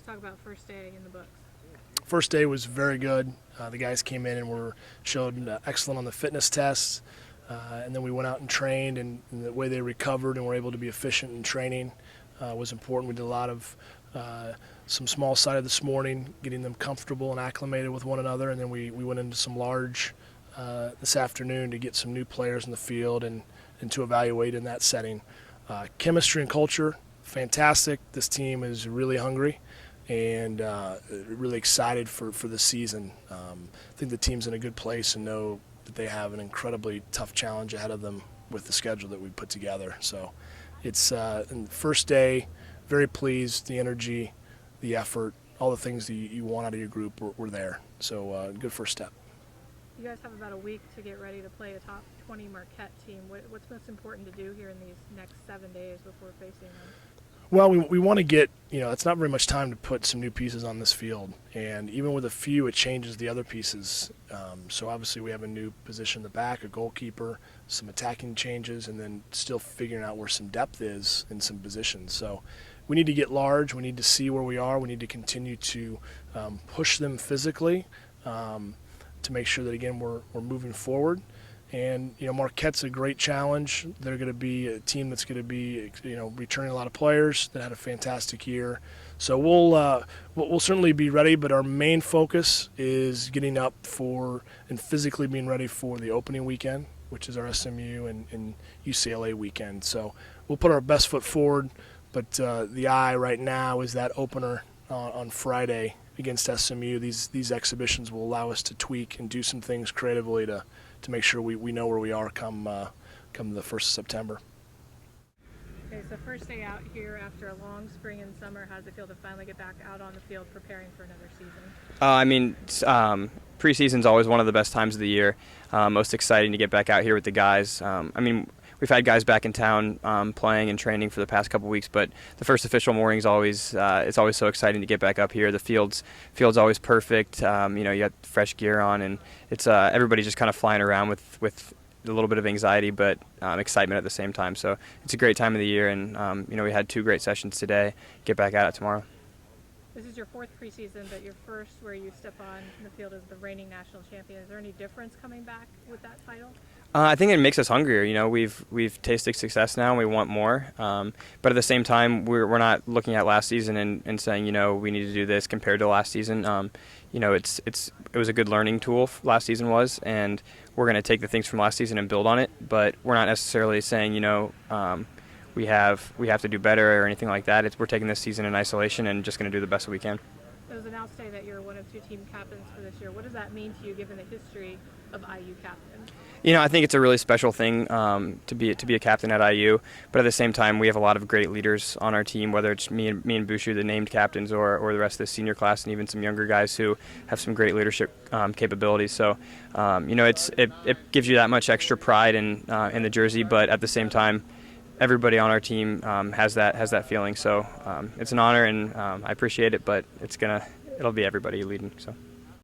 talk about first day in the books. First day was very good. The guys came in and showed excellent on the fitness tests, and then we went out and trained, and the way they recovered and were able to be efficient in training was important. We did a lot of some small sided this morning, getting them comfortable and acclimated with one another, and then we went into some large this afternoon to get some new players in the field and to evaluate in that setting. Chemistry and culture, fantastic. This team is really hungry and really excited for the season. I think the team's in a good place and know that they have an incredibly tough challenge ahead of them with the schedule that we put together. So it's in the first day, very pleased, the energy, the effort, all the things that you want out of your group were there. So good first step. You guys have about a week to get ready to play a top 20 Marquette team. What's most important to do here in these next 7 days before facing them? Well, we want to get, it's not very much time to put some new pieces on this field. And even with a few, it changes the other pieces. So obviously we have a new position in the back, a goalkeeper, some attacking changes, and then still figuring out where some depth is in some positions. So we need to get large. We need to see where we are. We need to continue to push them physically to make sure that, again, we're moving forward. And, Marquette's a great challenge. They're going to be a team that's going to be, returning a lot of players that had a fantastic year. So we'll certainly be ready, but our main focus is getting up for and physically being ready for the opening weekend, which is our SMU and UCLA weekend. So we'll put our best foot forward, but the eye right now is that opener on Friday against SMU. These exhibitions will allow us to tweak and do some things creatively to make sure we know where we are come the 1st of September. Okay, so first day out here after a long spring and summer, how's it feel to finally get back out on the field preparing for another season? Preseason's always one of the best times of the year. Most exciting to get back out here with the guys. We've had guys back in town playing and training for the past couple weeks, but the first official morning is always it's always so exciting to get back up here. The field's always perfect. You got fresh gear on, and it's everybody's just kind of flying around with a little bit of anxiety, but excitement at the same time. So it's a great time of the year, and we had 2 great sessions today. Get back at it tomorrow. This is your 4th preseason, but your first where you step on the field as the reigning national champion. Is there any difference coming back with that title? I think it makes us hungrier. We've tasted success now, and we want more. But at the same time, we're not looking at last season and saying, we need to do this compared to last season. It was a good learning tool. Last season was, and we're going to take the things from last season and build on it. But we're not necessarily saying, we have to do better or anything like that. We're taking this season in isolation and just going to do the best that we can. It was announced today that you're one of 2 team captains for this year. What does that mean to you, given the history of IU captain? I think it's a really special thing to be a captain at IU. But at the same time, we have a lot of great leaders on our team, whether it's me and Bushu, the named captains, or the rest of the senior class, and even some younger guys who have some great leadership capabilities. So, it gives you that much extra pride in the jersey. But at the same time, everybody on our team has that feeling. So it's an honor, and I appreciate it. But it'll be everybody leading. So.